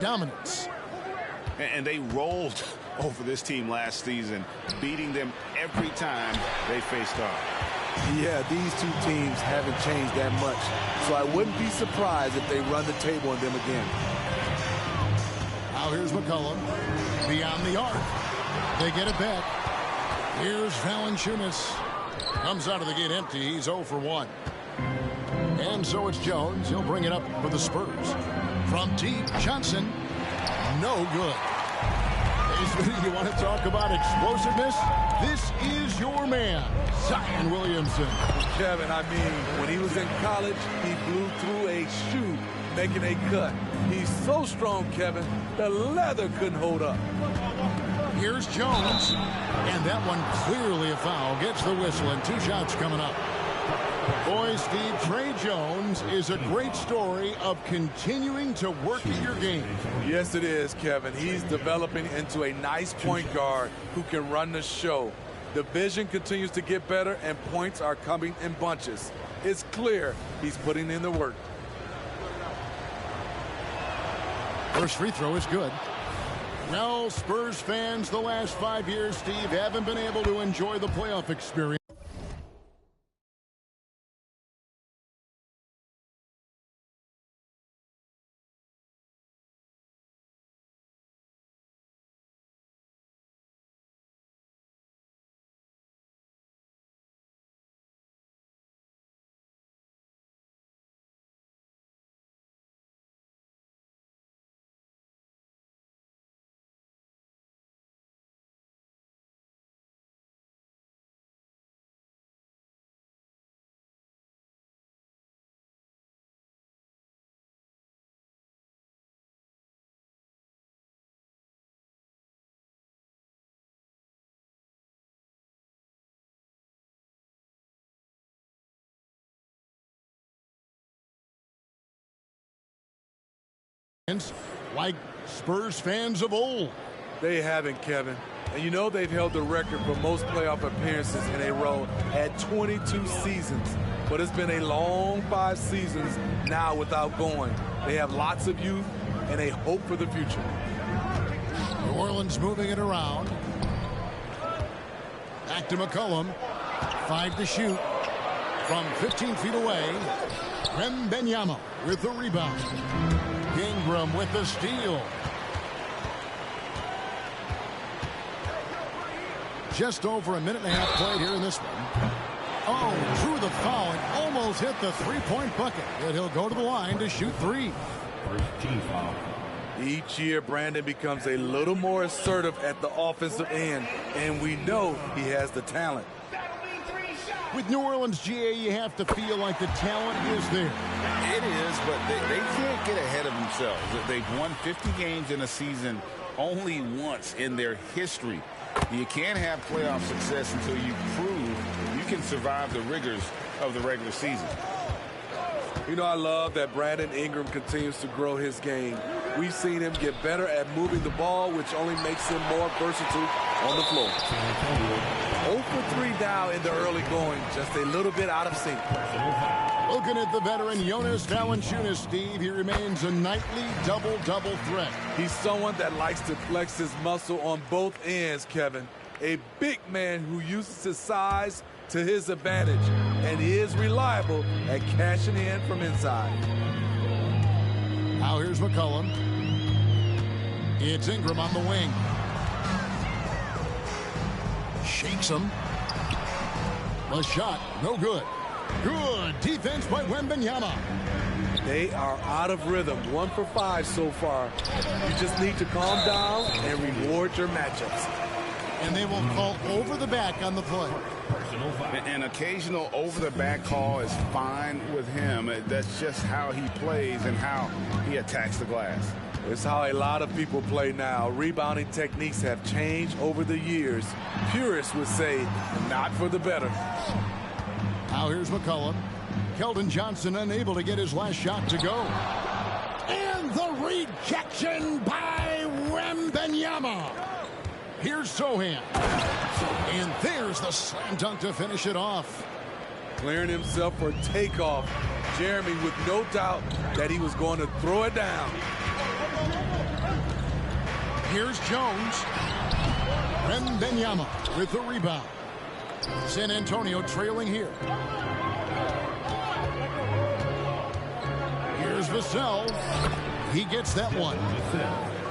dominance. And they rolled over this team last season, beating them every time they faced off. Yeah, these two teams haven't changed that much, so I wouldn't be surprised if they run the table on them again. Now here's McCollum beyond the arc. They get it back. Here's Valanciunas. Comes out of the gate empty. He's 0 for 1. And so it's Jones. He'll bring it up for the Spurs. From deep, Johnson. No good. Hey, you want to talk about explosiveness? This is your man, Zion Williamson. Kevin, I mean, when he was in college, he blew through a shoe making a cut. He's so strong, Kevin, the leather couldn't hold up. Here's Jones. And that one clearly a foul. Gets the whistle and 2 shots coming up. Boy, Steve, Trey Jones is a great story of continuing to work at your game. Yes, it is, Kevin. He's developing into a nice point guard who can run the show. The vision continues to get better, and points are coming in bunches. It's clear he's putting in the work. First free throw is good. Well, Spurs fans, the last 5 years, Steve, haven't been able to enjoy the playoff experience. Like Spurs fans of old. They haven't, Kevin. And you know they've held the record for most playoff appearances in a row at 22 seasons. But it's been a long 5 seasons now without going. They have lots of youth and a hope for the future. New Orleans moving it around. Back to McCollum. 5 to shoot. From 15 feet away. Wembanyama with the rebound. Ingram with the steal. Just over a minute and a half played here in this one. Oh, drew the foul and almost hit the three-point bucket. And he'll go to the line to shoot 3. First team foul. Each year, Brandon becomes a little more assertive at the offensive end, and we know he has the talent. With New Orleans, GA, you have to feel like the talent is there. It is, but they can't get ahead of themselves. They've won 50 games in a season only once in their history. You can't have playoff success until you prove you can survive the rigors of the regular season. You know, I love that Brandon Ingram continues to grow his game. We've seen him get better at moving the ball, which only makes him more versatile on the floor. 0 for 3 now in the early going, just a little bit out of sync. Looking at the veteran Jonas Valanciunas, Steve, he remains a nightly double-double threat. He's someone that likes to flex his muscle on both ends, Kevin. A big man who uses his size to his advantage, and he is reliable at cashing in from inside. Now here's McCollum. It's Ingram on the wing. Shakes him. The shot, no good. Good defense by Wembanyama. They are out of rhythm. 1 for 5 so far. You just need to calm down and reward your matchups. And they will call over the back on the play. An occasional over-the-back call is fine with him. That's just how he plays and how he attacks the glass. It's how a lot of people play now. Rebounding techniques have changed over the years. Purists would say, not for the better. Now here's McCollum. Keldon Johnson unable to get his last shot to go. And the rejection by Wembanyama. Here's Sohan. And there's the slam dunk to finish it off. Clearing himself for takeoff. Jeremy with no doubt that he was going to throw it down. Here's Jones. Wembanyama with the rebound. San Antonio trailing here. Here's Vassell. He gets that one.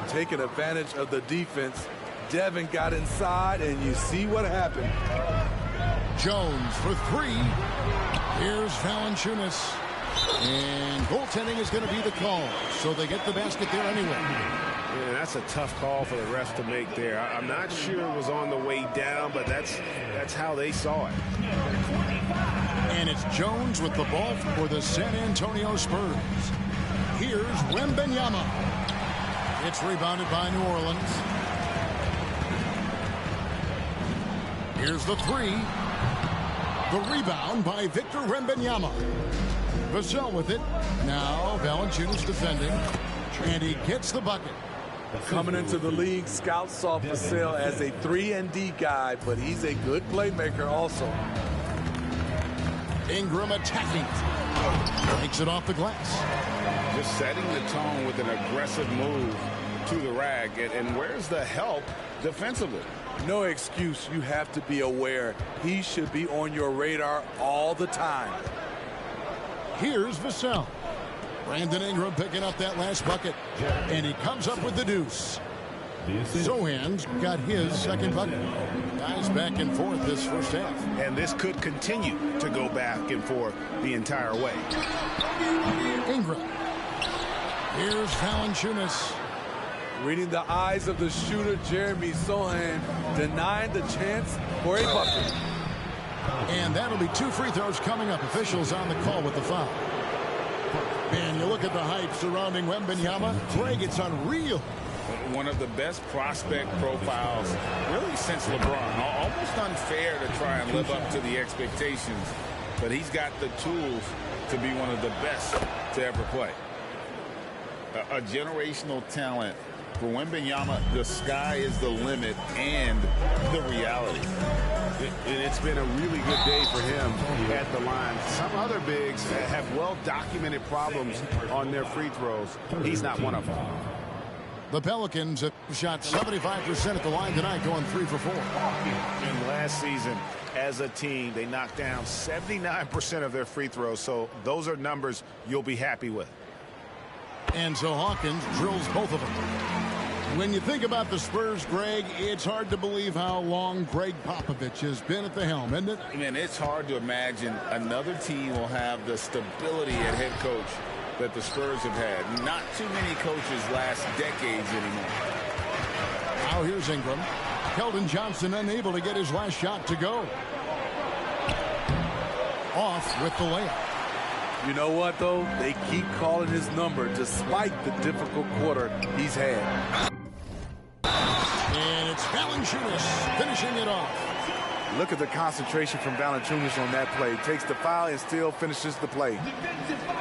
Taking advantage of the defense. Devin got inside, and you see what happened. Jones for three. Here's Valanciunas. And goaltending is going to be the call. So they get the basket there anyway. Yeah, that's a tough call for the refs to make there. I'm not sure it was on the way down, but that's how they saw it. And it's Jones with the ball for the San Antonio Spurs. Here's Wembanyama. It's rebounded by New Orleans. Here's the three. The rebound by Victor Wembanyama. Vassell with it. Now Valanciunas defending. And he gets the bucket. Coming into the league, scouts saw Vassell as a 3-and-D guy, but he's a good playmaker also. Ingram attacking. Takes it off the glass. Just setting the tone with an aggressive move to the rack. And where's the help defensively? No excuse. You have to be aware. He should be on your radar all the time. Here's Vassell. Brandon Ingram picking up that last bucket. And he comes up with the deuce. Sohan's got his second bucket. Guys back and forth this first half. And this could continue to go back and forth the entire way. Ingram. Here's Valanciunas. Reading the eyes of the shooter, Jeremy Sohan, denying the chance for a bucket. And that'll be 2 free throws coming up. Officials on the call with the foul. And you look at the hype surrounding Wembanyama. Greg, it's unreal. One of the best prospect profiles really since LeBron. Almost unfair to try and live up to the expectations, but he's got the tools to be one of the best to ever play. A generational talent. For Wembanyama, the sky is the limit and the reality. It's been a really good day for him at the line. Some other bigs have well-documented problems on their free throws. He's not one of them. The Pelicans have shot 75% at the line tonight, going 3 for 4. And last season, as a team, they knocked down 79% of their free throws. So those are numbers you'll be happy with. And so Hawkins drills both of them. When you think about the Spurs, Greg, it's hard to believe how long Greg Popovich has been at the helm, isn't it? I mean, it's hard to imagine another team will have the stability at head coach that the Spurs have had. Not too many coaches last decades anymore. Now here's Ingram. Keldon Johnson unable to get his last shot to go. Off with the layup. You know what, though? They keep calling his number despite the difficult quarter he's had. And it's Valanciunas finishing it off. Look at the concentration from Valanciunas on that play. Takes the foul and still finishes the play.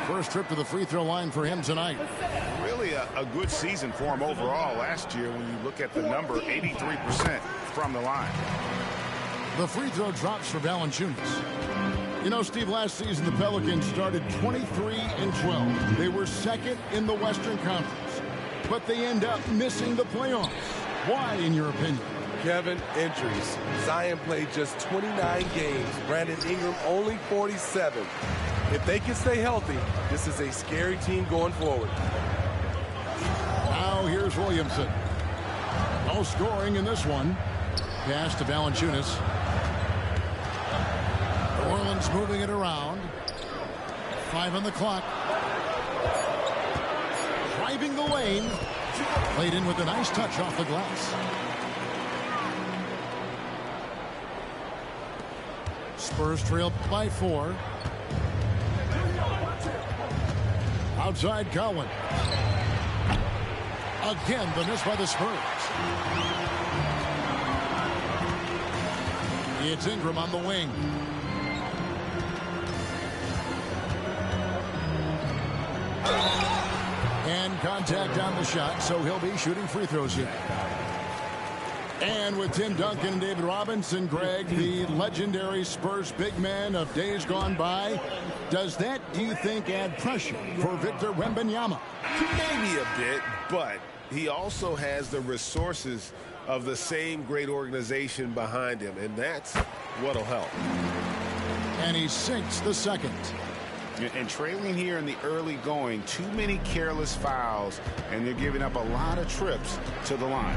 First trip to the free throw line for him tonight. Really a good season for him overall last year when you look at the number, 83% from the line. The free throw drops for Valanciunas. You know, Steve, last season the Pelicans started 23-12. They were second in the Western Conference, but they end up missing the playoffs. Why, in your opinion? Kevin, injuries. Zion played just 29 games. Brandon Ingram only 47. If they can stay healthy, this is a scary team going forward. Now here's Williamson. No scoring in this one. Pass to Valanciunas. New Orleans moving it around. 5 on the clock. Driving the lane. Played in with a nice touch off the glass. Spurs trail by 4. Outside Cowan. Again, the miss by the Spurs. It's Ingram on the wing. And contact on the shot, so he'll be shooting free throws here. And with Tim Duncan and David Robinson, Greg, the legendary Spurs big man of days gone by, does that, do you think, add pressure for Victor Wembanyama? Maybe a bit, but he also has the resources of the same great organization behind him, and that's what'll help. And he sinks the second. And trailing here in the early going, too many careless fouls, and they're giving up a lot of trips to the line.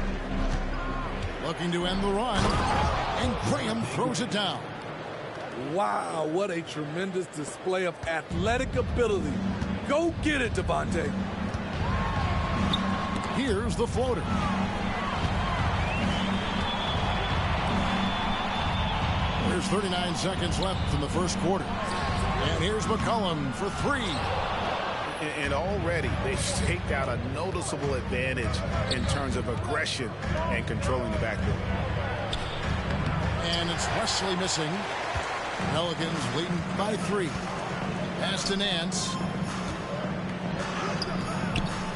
Looking to end the run, and Graham throws it down. Wow, what a tremendous display of athletic ability. Go get it, Devontae. Here's the floater. There's 39 seconds left in the first quarter. And here's McCollum for three. And already they've staked out a noticeable advantage in terms of aggression and controlling the backcourt. And it's Wesley missing. Pelicans leading by 3. Pass to Nance.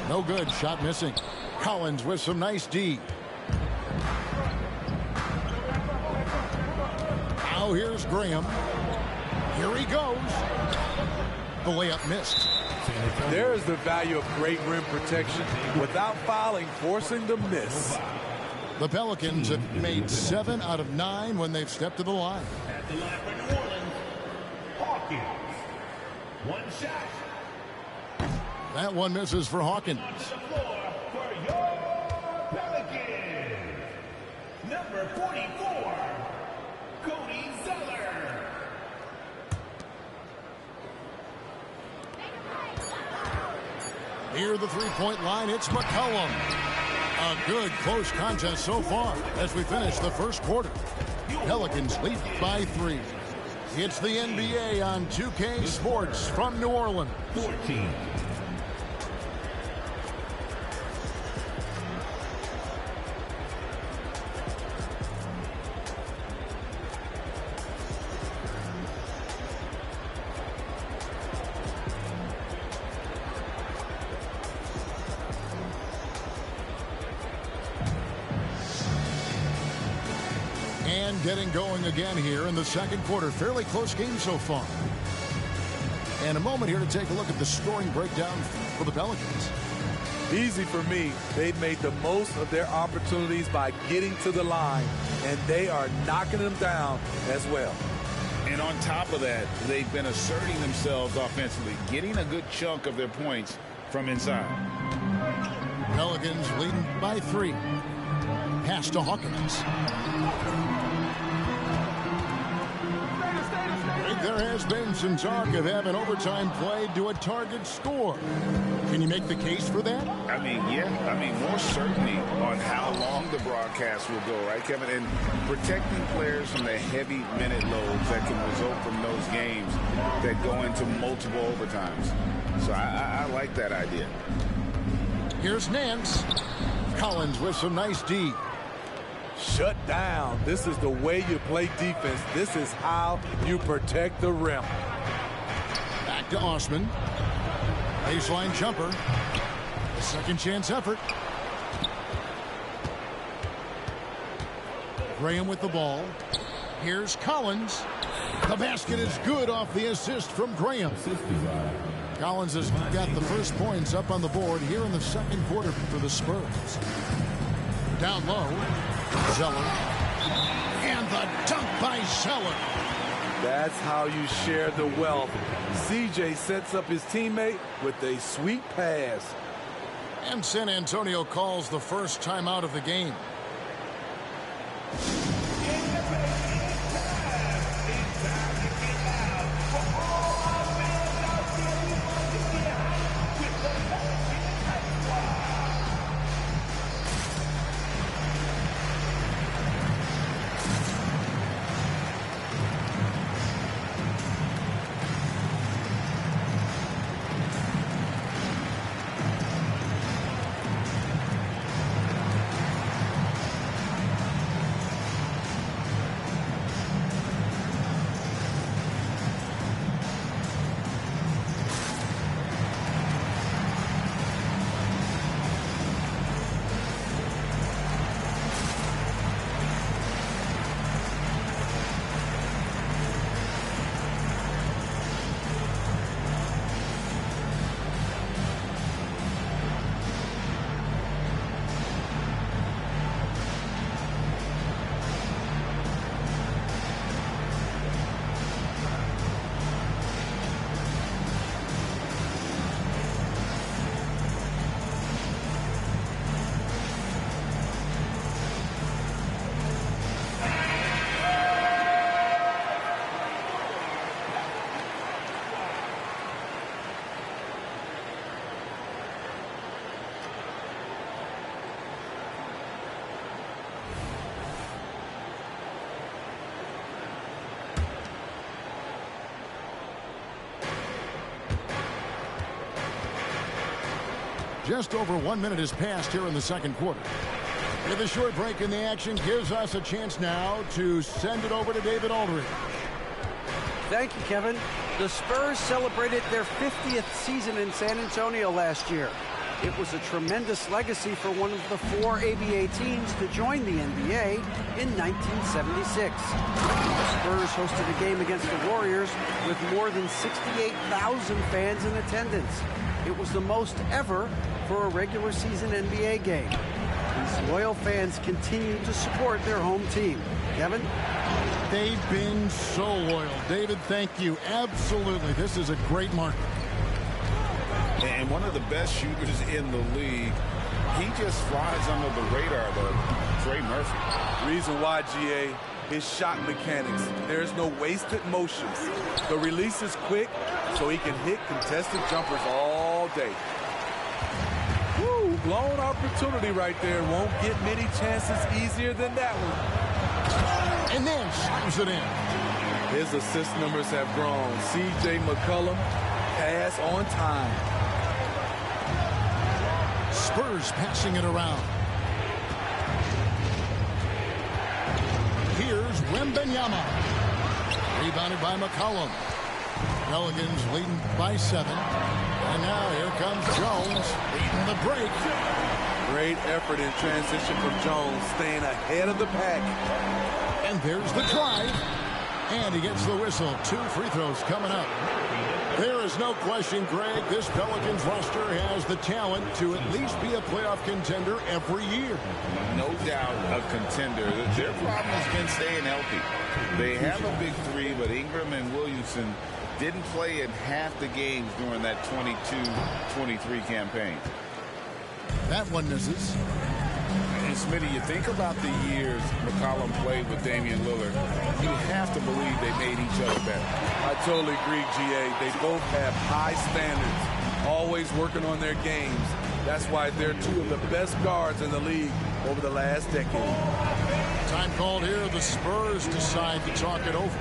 No good. Shot missing. Collins with some nice D. Now here's Graham. Here he goes. The layup missed. There's the value of great rim protection without fouling, forcing the miss. The Pelicans have made 7 out of 9 when they've stepped to the line. At the line for New Orleans, Hawkins. One shot. That one misses for Hawkins. On the floor for your Pelicans. Number 44, Cody Zeller. Near the three-point line, it's McCollum. A good close contest so far as we finish the first quarter. Pelicans lead by 3. It's the NBA on 2K Sports from New Orleans. 14. And getting going again here in the second quarter. Fairly close game so far. And a moment here to take a look at the scoring breakdown for the Pelicans. Easy for me. They've made the most of their opportunities by getting to the line, and they are knocking them down as well. And on top of that, they've been asserting themselves offensively, getting a good chunk of their points from inside. Pelicans leading by 3. Pass to Hawkins. There has been some talk of having overtime played to a target score. Can you make the case for that? I mean, yeah. I mean, more certainty on how long the broadcast will go, right, Kevin? And protecting players from the heavy minute loads that can result from those games that go into multiple overtimes. So I like that idea. Here's Nance. Collins with some nice D. Shut down. This is the way you play defense. This is how you protect the rim. Back to Osman. Baseline jumper. A second chance effort. Graham with the ball. Here's Collins. The basket is good off the assist from Graham. Collins has got the first points up on the board here in the second quarter for the Spurs. Down low. Zeller. And the dunk by Zeller. That's how you share the wealth. CJ sets up his teammate with a sweet pass. And San Antonio calls the first timeout of the game. Just over 1 minute has passed here in the second quarter. With a short break in the action gives us a chance now to send it over to David Aldridge. Thank you, Kevin. The Spurs celebrated their 50th season in San Antonio last year. It was a tremendous legacy for one of the 4 ABA teams to join the NBA in 1976. The Spurs hosted a game against the Warriors with more than 68,000 fans in attendance. It was the most ever for a regular season NBA game. These loyal fans continue to support their home team. Kevin? They've been so loyal. David, thank you. Absolutely. This is a great market. And one of the best shooters in the league. He just flies under the radar, though. Trey Murphy. Reason why, GA, his shot mechanics. There's no wasted motions. The release is quick, so he can hit contested jumpers all day. Woo, blown opportunity right there. Won't get many chances easier than that one. And then slams it in. His assist numbers have grown. C.J. McCollum, pass on time. Spurs passing it around. Here's Wembanyama. Rebounded by McCollum. Pelicans leading by 7. And now here comes Jones leading the break. Great effort in transition from Jones, staying ahead of the pack. And there's the drive. And he gets the whistle. 2 free throws coming up. There is no question, Greg, this Pelicans roster has the talent to at least be a playoff contender every year. No doubt a contender. Their problem has been staying healthy. They have a big 3, but Ingram and Williamson didn't play in half the games during that 22-23 campaign. That one misses. And Smitty, you think about the years McCollum played with Damian Lillard, you have to believe they made each other better. I totally agree, GA. They both have high standards, always working on their games. That's why they're 2 of the best guards in the league over the last decade. Time called here. The Spurs decide to talk it over.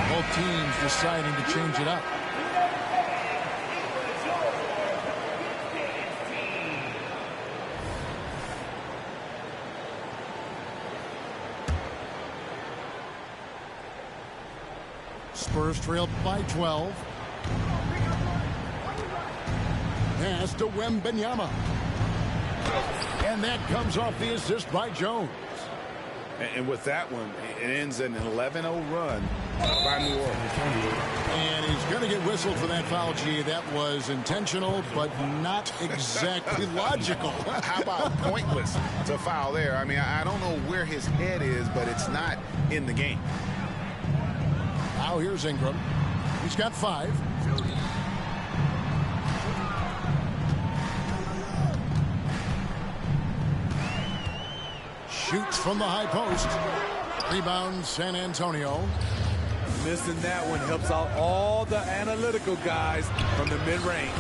Both teams deciding to change it up. Spurs trailed by 12. Pass to Wembanyama. And that comes off the assist by Jones. And with that one, it ends an 11-0 run by New Orleans. And he's going to get whistled for that foul, G. That was intentional, but not exactly logical. How about pointless to foul there? I mean, I don't know where his head is, but it's not in the game. Now here's Ingram. He's got 5. Shoots from the high post. Rebound, San Antonio. Missing that one helps out all the analytical guys from the mid-range.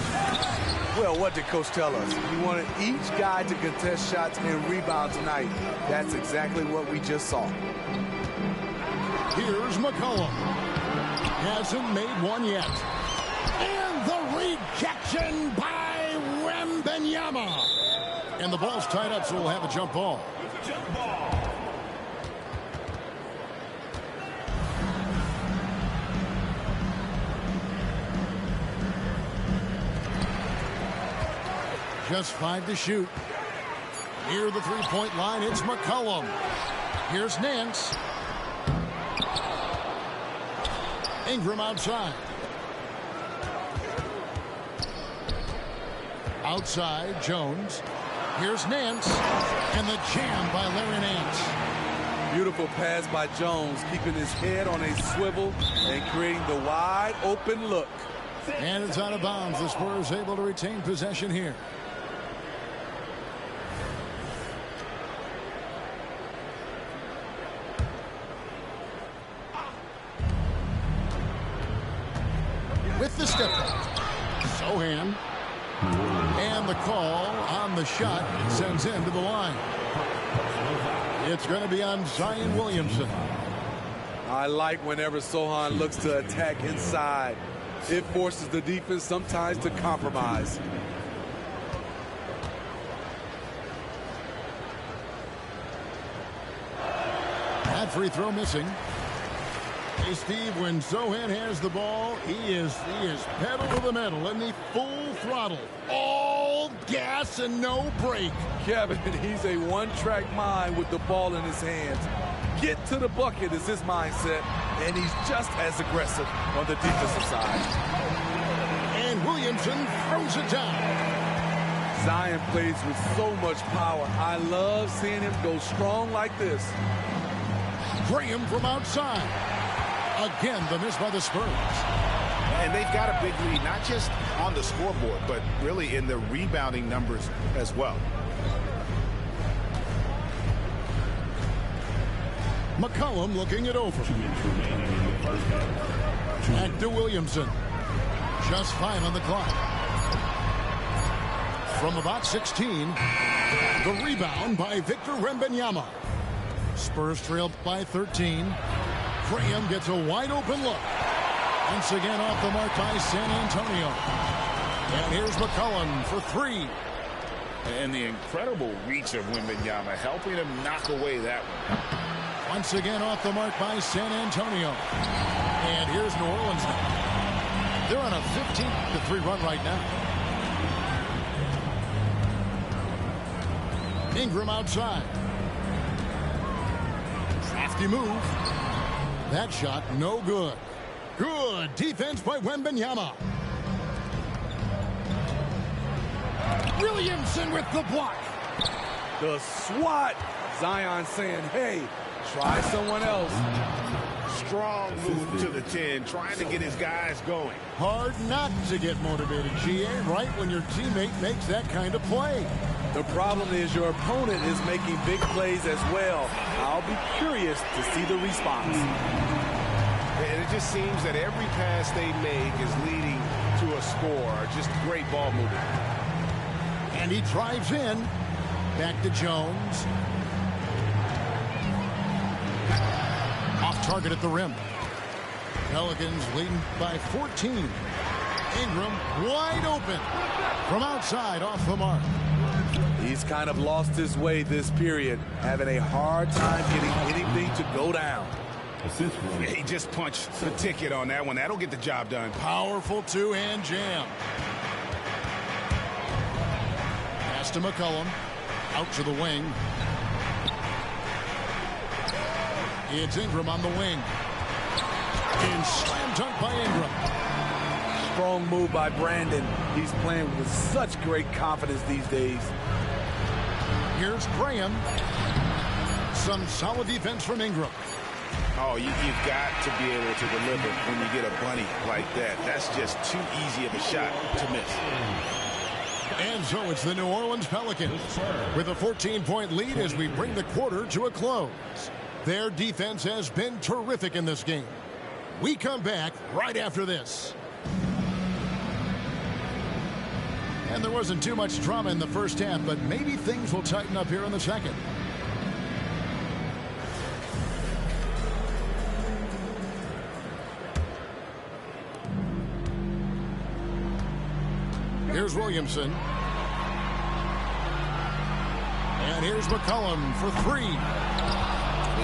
Well, what did Coach tell us? He wanted each guy to contest shots and rebound tonight. That's exactly what we just saw. Here's McCollum. Hasn't made one yet. And the rejection by Wembanyama. And the ball's tied up, so we'll have a jump ball. Jump ball. Just 5 to shoot. Near the three-point line, it's McCollum. Here's Nance. Ingram outside. Outside, Jones. Here's Nance. And the jam by Larry Nance. Beautiful pass by Jones, keeping his head on a swivel and creating the wide open look. And it's out of bounds. The Spurs able to retain possession here. With the step back, Sohan. And the call on the shot sends him to the line. It's going to be on Zion Williamson. I like whenever Sohan looks to attack inside. It forces the defense sometimes to compromise. That free throw missing. Hey, Steve, when Sohan has the ball, he is pedal to the metal in the full throttle. All gas and no brake. Kevin, he's a one-track mind with the ball in his hands. Get to the bucket is his mindset, and he's just as aggressive on the defensive side. And Williamson throws it down. Zion plays with so much power. I love seeing him go strong like this. Graham from outside. Again, the miss by the Spurs. And they've got a big lead, not just on the scoreboard, but really in the rebounding numbers as well. McCollum looking it over. Back to Williamson. Just 5 on the clock. From about 16, the rebound by Victor Wembanyama. Spurs trailed by 13. Graham gets a wide open look. Once again off the mark by San Antonio. And here's McCollum for 3. And the incredible reach of Wembanyama helping him knock away that one. Once again off the mark by San Antonio. And here's New Orleans now. They're on a 15-3 run right now. Ingram outside. Crafty move. That shot no good. Good defense by Wembanyama. Williamson with the block. The swat. Zion saying, hey, try someone else. Strong move to the 10, trying to get his guys going. Hard not to get motivated, GA, right when your teammate makes that kind of play. The problem is your opponent is making big plays as well. I'll be curious to see the response. And it just seems that every pass they make is leading to a score. Just great ball movement. And he drives in. Back to Jones. Off target at the rim. Pelicans leading by 14. Ingram wide open. From outside off the mark. He's kind of lost his way this period, having a hard time getting anything to go down. Yeah, he just punched the ticket on that one. That'll get the job done. Powerful two-hand jam. Pass to McCollum. Out to the wing. It's Ingram on the wing. And slam dunk by Ingram. Strong move by Brandon. He's playing with such great confidence these days. Here's Graham. Some solid defense from Ingram. Oh, you've got to be able to deliver when you get a bunny like that. That's just too easy of a shot to miss. And so it's the New Orleans Pelicans with a 14-point lead as we bring the quarter to a close. Their defense has been terrific in this game. We come back right after this. And there wasn't too much drama in the first half, but maybe things will tighten up here in the second. Here's Williamson. And here's McCollum for 3.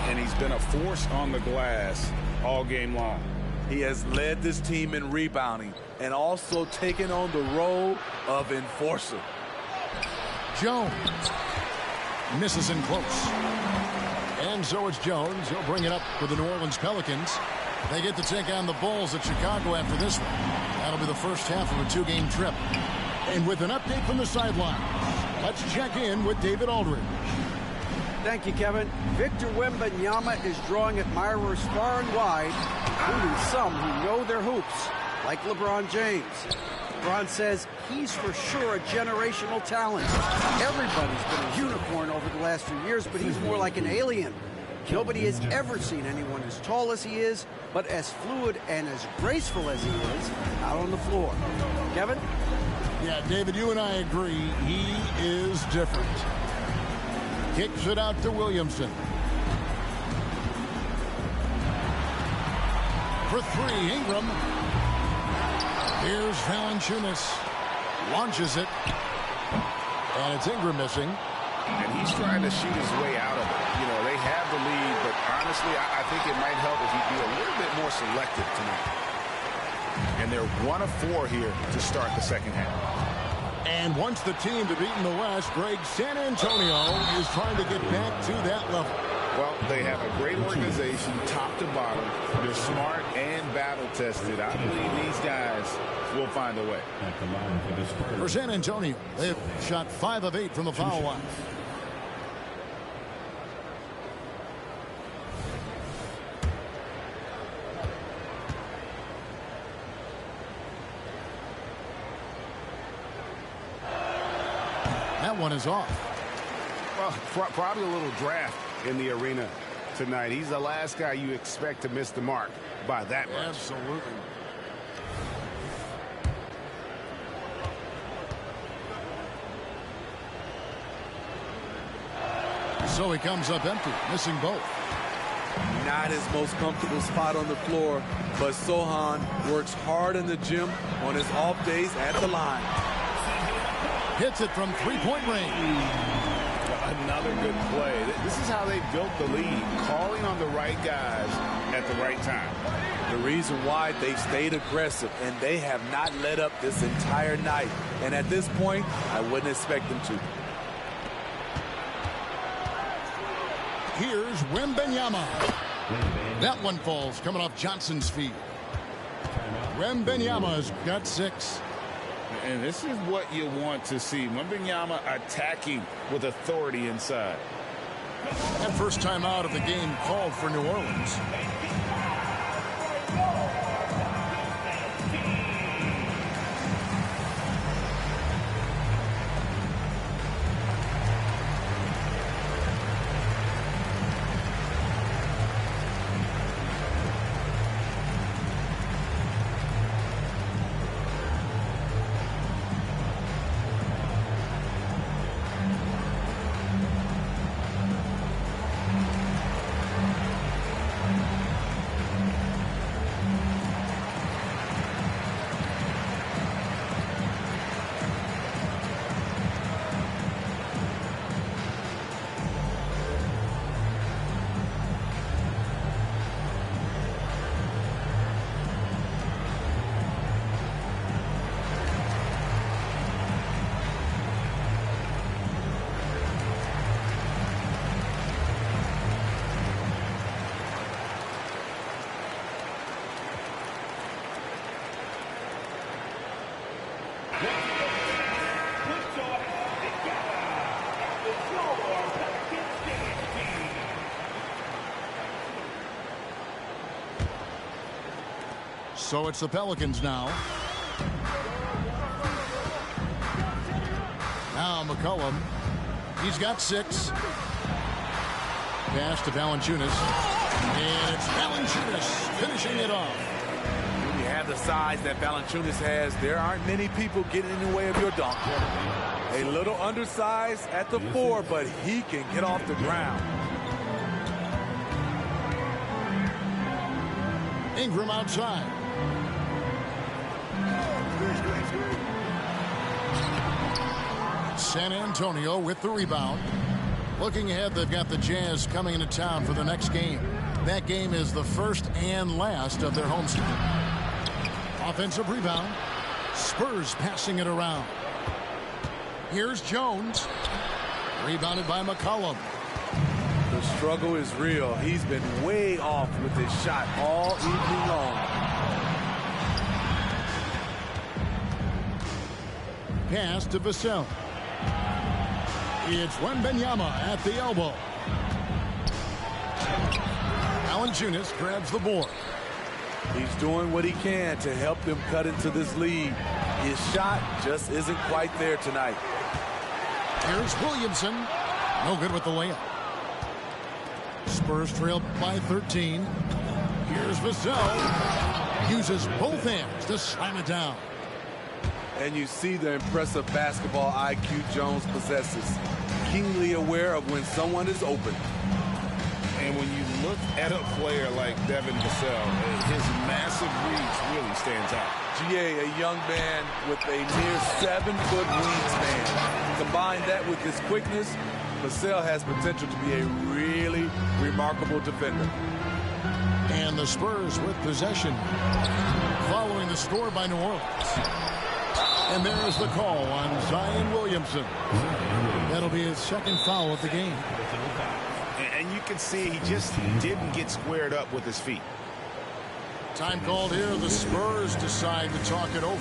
And he's been a force on the glass all game long. He has led this team in rebounding and also taken on the role of enforcer. Jones. Misses in close. And so it's Jones. He'll bring it up with the New Orleans Pelicans. They get to take on the Bulls at Chicago after this one. That'll be the first half of a two-game trip. And with an update from the sidelines, let's check in with David Aldridge. Thank you, Kevin. Victor Wembanyama is drawing admirers far and wide, including some who know their hoops, like LeBron James. LeBron says he's for sure a generational talent. Everybody's been a unicorn over the last few years, but he's more like an alien. Nobody has ever seen anyone as tall as he is, but as fluid and as graceful as he is out on the floor. Kevin? Yeah, David, you and I agree. He is different. Kicks it out to Williamson. For three, Ingram. Here's Valanciunas. Launches it. And it's Ingram missing. And he's trying to shoot his way out of it. You know, they have the lead, but honestly, I think it might help if he'd be a little bit more selective tonight. And they're 1 of 4 here to start the second half. And once the team to beat in the West, Greg, San Antonio is trying to get back to that level. Well, they have a great organization, top to bottom. They're smart and battle-tested. I believe these guys will find a way. For San Antonio, they've shot 5 of 8 from the foul line. That one is off. Well, probably a little draft in the arena tonight. He's the last guy you expect to miss the mark by that much. Absolutely. So he comes up empty, missing both. Not his most comfortable spot on the floor, but Sohan works hard in the gym on his off days at the line. Hits it from three-point range. Another good play. This is how they built the lead, calling on the right guys at the right time. The reason why they've stayed aggressive, and they have not let up this entire night. And at this point, I wouldn't expect them to. Here's Wembanyama. That one falls coming off Johnson's feet. Wembanyama's got 6. And this is what you want to see. Wembanyama attacking with authority inside. And first time out of the game called for New Orleans. So it's the Pelicans now. Now McCollum. He's got 6. Pass to Valanciunas. And it's Valanciunas finishing it off. When you have the size that Valanciunas has, there aren't many people getting in the way of your dunk. A little undersized at the 4, but he can get off the ground. Ingram outside. San Antonio with the rebound. Looking ahead, they've got the Jazz coming into town for the next game. That game is the first and last of their homestand. Offensive rebound. Spurs passing it around. Here's Jones. Rebounded by McCollum. The struggle is real. He's been way off with his shot all evening long. Pass to Vassell. It's Wembanyama at the elbow. Valanciunas grabs the board. He's doing what he can to help them cut into this lead. His shot just isn't quite there tonight. Here's Williamson. No good with the layup. Spurs trail by 13. Here's Vassell. Uses both hands to slam it down. And you see the impressive basketball IQ Jones possesses. Keenly aware of when someone is open. And when you look at a player like Devin Vassell, his massive reach really stands out. GA, a young man with a near 7-foot wingspan. Combine that with his quickness, Vassell has potential to be a really remarkable defender. And the Spurs with possession, following the score by New Orleans. And there's the call on Zion Williamson. That'll be his second foul of the game. And you can see he just didn't get squared up with his feet. Time called here. The Spurs decide to talk it over.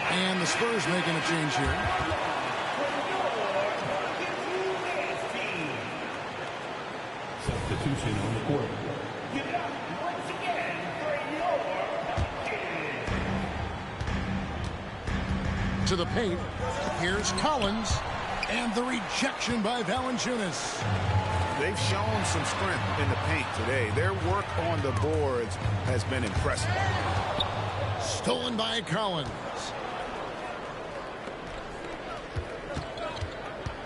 And the Spurs making a change here. Substitution on the court. Get up once again for To the paint. Here's Collins. And the rejection by Valanciunas. They've shown some strength in the paint today. Their work on the boards has been impressive. Stolen by Collins.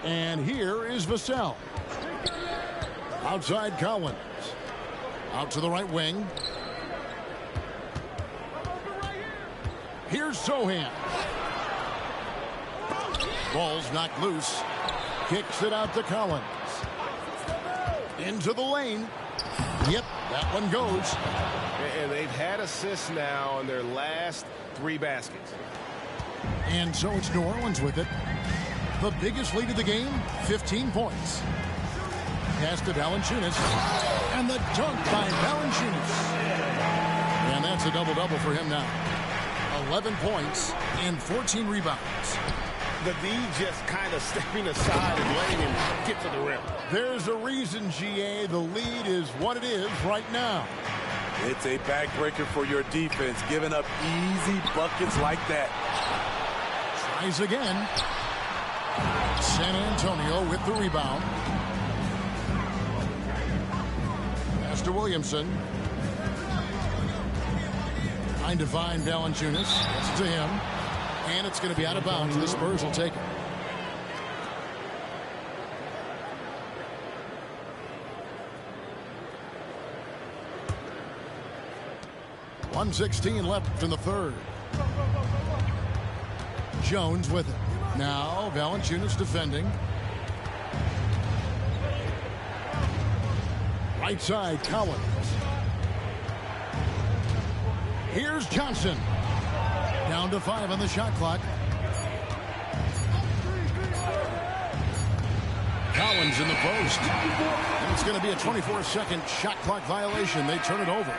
And here is Vassell. Outside Collins. Out to the right wing. Here's Sohan. Ball's knocked loose. Kicks it out to Collins. Into the lane. Yep, that one goes. And they've had assists now on their last 3 baskets. And so it's New Orleans with it. The biggest lead of the game, 15 points. Pass to Valanciunas. And the dunk by Valanciunas. And that's a double-double for him now. 11 points and 14 rebounds. The D just kind of stepping aside and letting him get to the rim. There's a reason, GA, the lead is what it is right now. It's a backbreaker for your defense, giving up easy buckets like that. Tries again. San Antonio with the rebound. Pass to Williamson. Trying to find Valanciunas. Gets to him. And it's going to be out of bounds. The Spurs will take it. .116 left in the third. Jones with it. Now Valanciunas defending. Right side, Collins. Here's Johnson. Down to 5 on the shot clock. Collins in the post. And it's going to be a 24-second shot clock violation. They turn it over.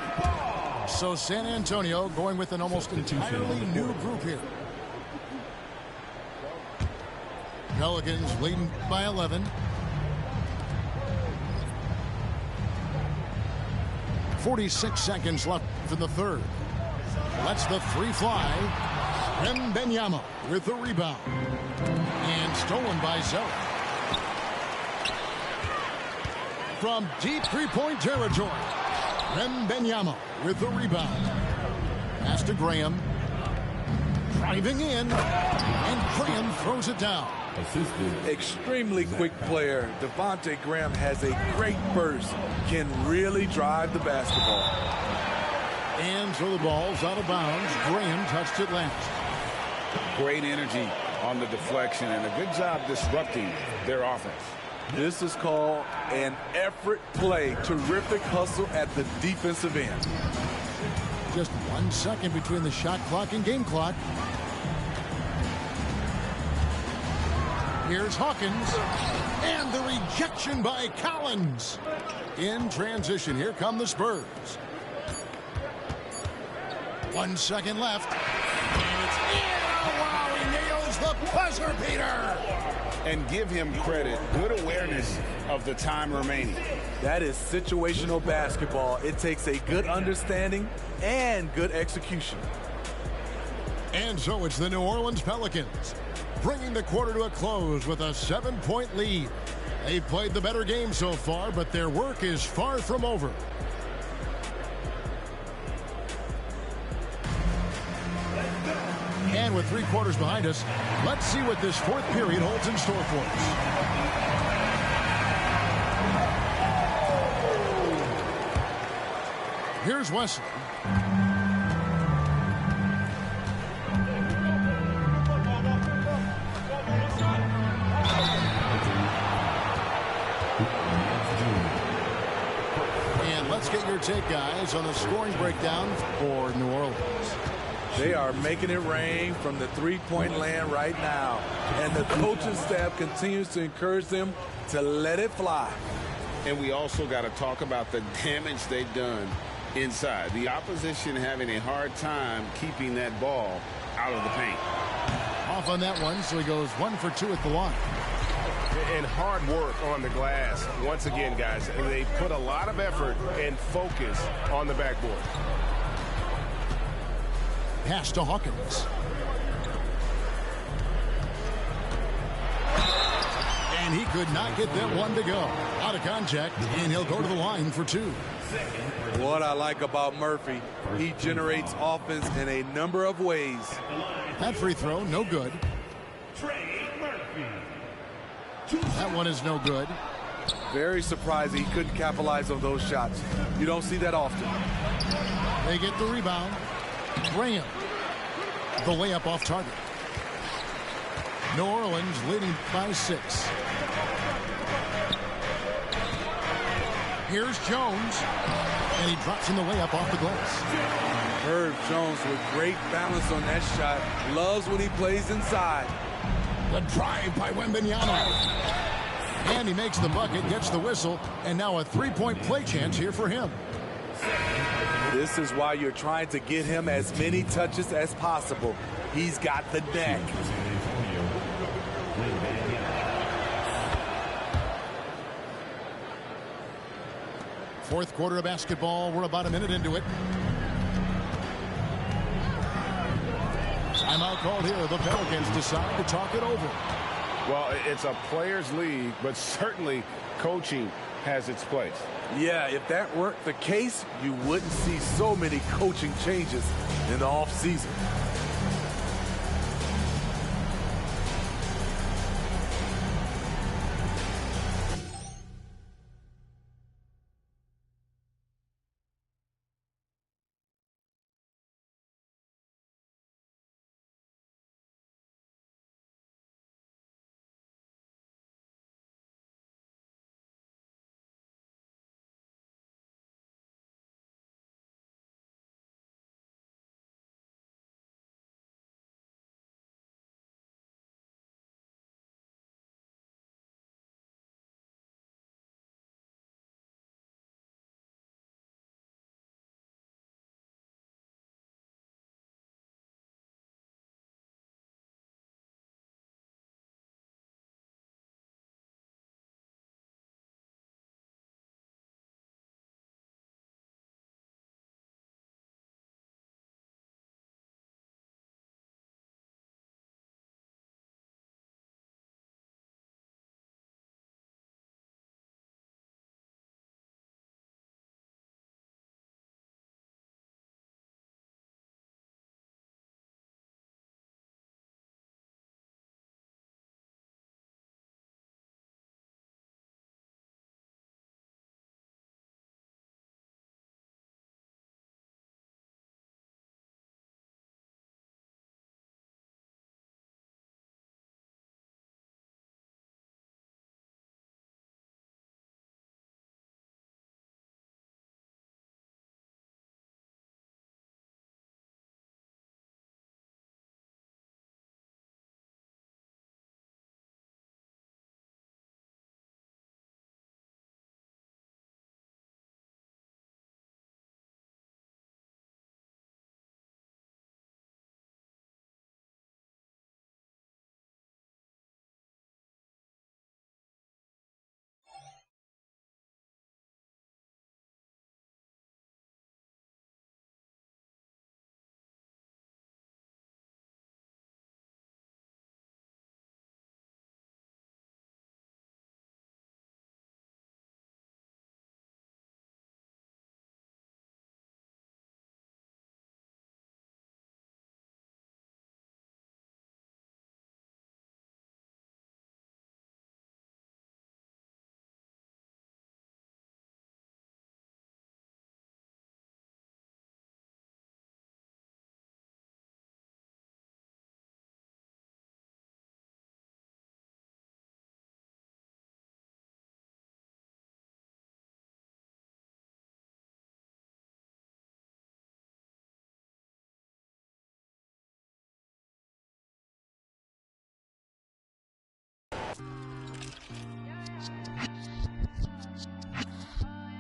So San Antonio going with an almost entirely new group here. Pelicans leading by 11. 46 seconds left in the third. Lets the three fly. Wembanyama with the rebound. And stolen by Zella. From deep three-point territory. Wembanyama with the rebound. Pass to Graham. Driving in. And Graham throws it down. Extremely quick player. Devontae Graham has a great burst. Can really drive the basketball. And so the ball's out of bounds. Graham touched it last. Great energy on the deflection and a good job disrupting their offense. This is called an effort play. Terrific hustle at the defensive end. Just 1 second between the shot clock and game clock. Here's Hawkins. And the rejection by Collins. In transition, here come the Spurs. 1 second left. And it's in. Oh, wow, he nails the buzzer beater. And give him credit. Good awareness of the time remaining. That is situational basketball. It takes a good understanding and good execution. And so it's the New Orleans Pelicans bringing the quarter to a close with a 7-point lead. They've played the better game so far, but their work is far from over. And with 3 quarters behind us, let's see what this fourth period holds in store for us. Here's Wesley. And let's get your take, guys, on the scoring breakdown for New Orleans. They are making it rain from the three-point land right now. And the coaching staff continues to encourage them to let it fly. And we also got to talk about the damage they've done inside. The opposition having a hard time keeping that ball out of the paint. Off on that one, so he goes 1 for 2 at the line. And hard work on the glass. Once again, guys, they put a lot of effort and focus on the backboard. Pass to Hawkins. And he could not get that one to go. Out of contact, and he'll go to the line for 2. What I like about Murphy, he generates offense in a number of ways. That free throw, no good. That one is no good. Very surprised he couldn't capitalize on those shots. You don't see that often. They get the rebound. Graham. The layup off target. New Orleans leading by 6. Here's Jones. And he drops in the layup off the glass. Herb Jones with great balance on that shot. Loves when he plays inside. The drive by Wembanyama. And he makes the bucket, gets the whistle, and now a 3-point play chance here for him. This is why you're trying to get him as many touches as possible. He's got the neck. Fourth quarter of basketball. We're about a minute into it. Timeout called here. The Pelicans decide to talk it over. Well, it's a players' league, but certainly coaching has its place. Yeah, if that weren't the case, you wouldn't see so many coaching changes in the offseason.